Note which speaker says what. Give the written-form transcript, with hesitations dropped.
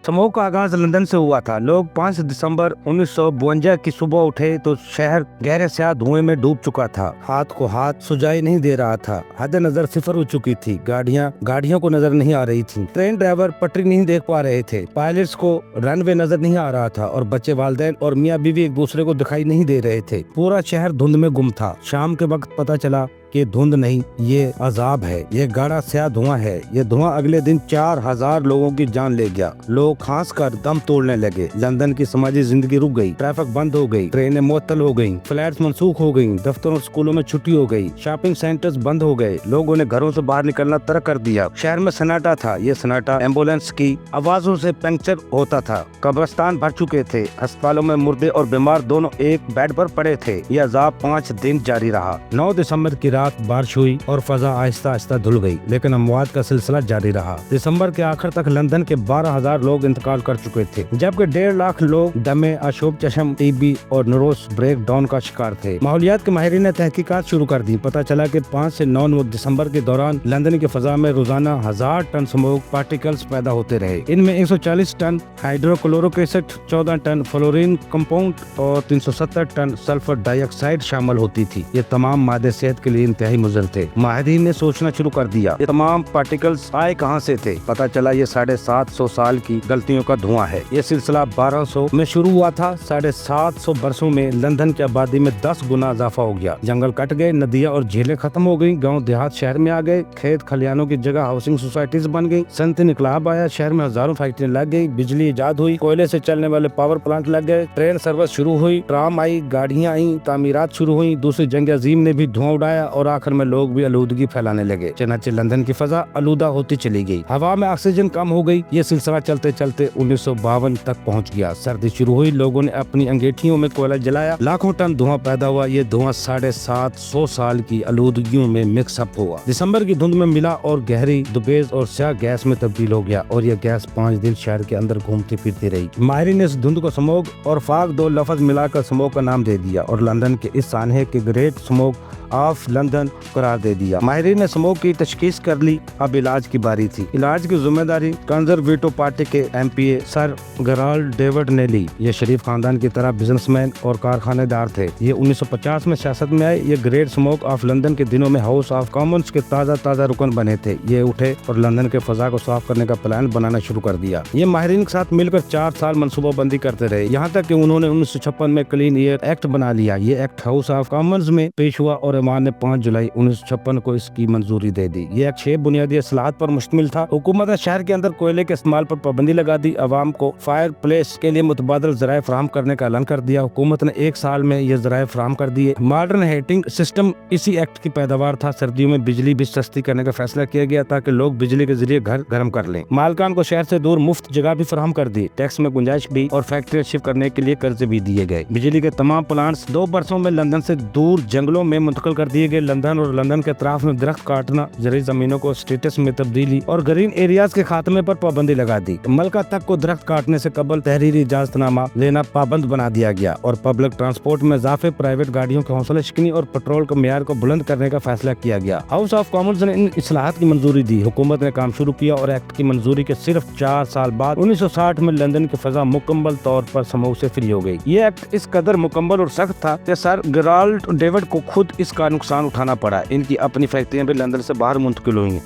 Speaker 1: समूह का आगाज लंदन से हुआ था। लोग 5 दिसंबर 1952 की सुबह उठे तो शहर गहरे स्याह धुएं में डूब चुका था। हाथ को हाथ सुझाई नहीं दे रहा था। हद नजर सिफर हो चुकी थी। गाड़ियों को नजर नहीं आ रही थी। ट्रेन ड्राइवर पटरी नहीं देख पा रहे थे। पायलट्स को रनवे नजर नहीं आ रहा था और बच्चे वालिदैन और मियाँ बीवी एक दूसरे को दिखाई नहीं दे रहे थे। पूरा शहर धुंध में गुम था। शाम के वक्त पता चला कि धुंध नहीं, ये अजाब है। ये गाढ़ा स्याह धुआं है। ये धुआं अगले दिन 4000 लोगों की जान ले गया। लोग खांस कर दम तोड़ने लगे। लंदन की समाजी जिंदगी रुक गई। ट्रैफिक बंद हो गई। ट्रेनें मुअत्तल हो गईं। फ्लैट्स मनसूख हो गईं। दफ्तरों और स्कूलों में छुट्टी हो गई। शॉपिंग सेंटर्स बंद हो गए। लोगों ने घरों से बाहर निकलना तर्क कर दिया। शहर में सन्नाटा था। ये सन्नाटा एम्बुलेंस की आवाजों से पंक्चर होता था। कब्रिस्तान भर चुके थे। अस्पतालों में मुर्दे और बीमार दोनों एक बेड पर पड़े थे। ये अजाब 5 दिन जारी रहा। 9 दिसंबर की रात बारिश हुई और फजा आहिस्ता आहिस्ता धुल गई, लेकिन अमवात का सिलसिला जारी रहा। दिसंबर के आखिर तक लंदन के 12,000 लोग इंतकाल कर चुके थे, जबकि 1.5 लाख लोग दमे, अशोभ चश्म, टीबी और न्यूरोस ब्रेक डाउन का शिकार थे। माहौलियात के माहिरीन ने तहकीकात शुरू कर दी। पता चला कि 5 से 9 दिसंबर के दौरान लंदन की फजा में रोजाना 1000 टन स्मोक पार्टिकल्स पैदा होते रहे। इनमें 140 ton hydrochloric acid, 14 ton fluorine compound और 370 टन सल्फर डाइऑक्साइड शामिल होती थी। ये तमाम मादे सेहत के लिए इंतहाई मुज़र थे। माहिरीन ने सोचना शुरू कर दिया, ये तमाम पार्टिकल्स आए कहां से थे। पता चला ये 750 साल की गलतियों का धुआं है। ये सिलसिला 1200 में शुरू हुआ था। 750 बरसों में लंदन की आबादी में 10 गुना इजाफा हो गया। जंगल कट गए, नदियां और झीलें खत्म हो गयी, गाँव देहात शहर में आ गए, खेत खलियानों की जगह हाउसिंग सोसाइटीज बन गयी, सनती इनकलाब आया, शहर में हजारों फैक्ट्रियां लग गयी, बिजली इजाद हुई, कोयले से चलने वाले पावर प्लांट लग गए, ट्रेन सर्विस शुरू हुई, ट्राम आई, गाड़ियां आई, तामीरात शुरू हुई। दूसरी जंग अजीम ने भी धुआं उड़ाया और आखिर में लोग भी आलूदगी फैलाने लगे। चनाचे लंदन की फजा आलूदा होती चली गई। हवा में ऑक्सीजन कम हो गई। ये सिलसिला चलते चलते 1952 तक पहुंच गया। सर्दी शुरू हुई। लोगों ने अपनी अंगीठियों में कोयला जलाया। लाखों टन धुआं पैदा हुआ। ये धुआं 750 साल की आलूदगियों में मिक्सअप हुआ। दिसंबर की धुंध में मिला और गहरी दुबेज और स्याह गैस में तब्दील हो गया और यह गैस 5 दिन शहर के अंदर घूमती फिरती रही। माहिरीन ने इस धुंध को स्मोग और फाग 2 लफ्ज मिलाकर स्मोग का नाम दे दिया और लंदन के इस सानहे के ग्रेट स्मोक ऑफ लंदन करार दे दिया। माहिरीन ने स्मोक की तशखीस कर ली। अब इलाज की बारी थी। इलाज की जिम्मेदारी कंजर्वेटिव पार्टी के एमपीए सर गेराल्ड डेविड ने ली। ये शरीफ खानदान की तरह बिजनेसमैन और कारखानेदार थे। ये 1950 में सियासत में आए। ये ग्रेट स्मोक ऑफ लंदन के दिनों में हाउस ऑफ कॉमन्स के ताज़ा रुकन बने थे। ये उठे और लंदन के फजा को साफ करने का प्लान बनाना शुरू कर दिया। ये माहिरीन के साथ मिलकर 4 साल मनसूबाबंदी करते रहे, यहाँ तक कि उन्होंने 1956 में क्लीन एयर एक्ट बना लिया। ये एक्ट हाउस ऑफ कॉमन्स में पेश हुआ और ने 5 जुलाई 1956 को इसकी मंजूरी दे दी। ये एक 6 बुनियादी असलाहत पर मुश्तमिल था। हुकूमत ने शहर के अंदर कोयले के इस्तेमाल पर पाबंदी लगा दी। अवाम को फायर प्लेस के लिए मुतबादल जराए फराहम करने का ऐलान कर दिया। हुकूमत ने 1 साल में ये जराए फराहम कर दिए। मॉडर्न हीटिंग सिस्टम इसी एक्ट की पैदावार था। सर्दियों में बिजली भी सस्ती करने का फैसला किया गया ताकि लोग बिजली के जरिए घर गर्म कर लें। मालकान को शहर से दूर मुफ्त जगह भी फराहम कर दी। टैक्स में गुंजाइश भी और फैक्ट्री शिफ्ट करने के लिए कर्जे भी दिए गए। बिजली के तमाम प्लांट्स 2 बरसों में लंदन से दूर जंगलों में मुंतकिल कर दिए गए। लंदन और लंदन के अतराफ में दरख्त काटना, जरी जमीनों को स्टेटस में तब्दीली और ग्रीन एरियाज के खात्मे पर पाबंदी लगा दी। मलका तक को दरख्त काटने से कबल तहरीरी इजाजतनामा लेना पाबंद बना दिया गया और पब्लिक ट्रांसपोर्ट में इजाफे, प्राइवेट गाड़ियों के हौसला शिकनी और पेट्रोल के मेयार को बुलंद करने का फैसला किया गया। हाउस ऑफ कॉमन्स ने इन इस्लाहात की मंजूरी दी। हुकूमत ने काम शुरू किया और एक्ट की मंजूरी के सिर्फ 4 साल बाद 1960 में लंदन की फजा मुकम्मल तौर पर स्मोक से फ्री हो गई। ये एक्ट इस कदर मुकम्मल और सख्त था कि सर गेराल्ड डेविड को खुद इसका नुकसान उठाना पड़ा। इनकी अपनी फैक्ट्रियां भी लंदन से बाहर मुंतकिल हुई।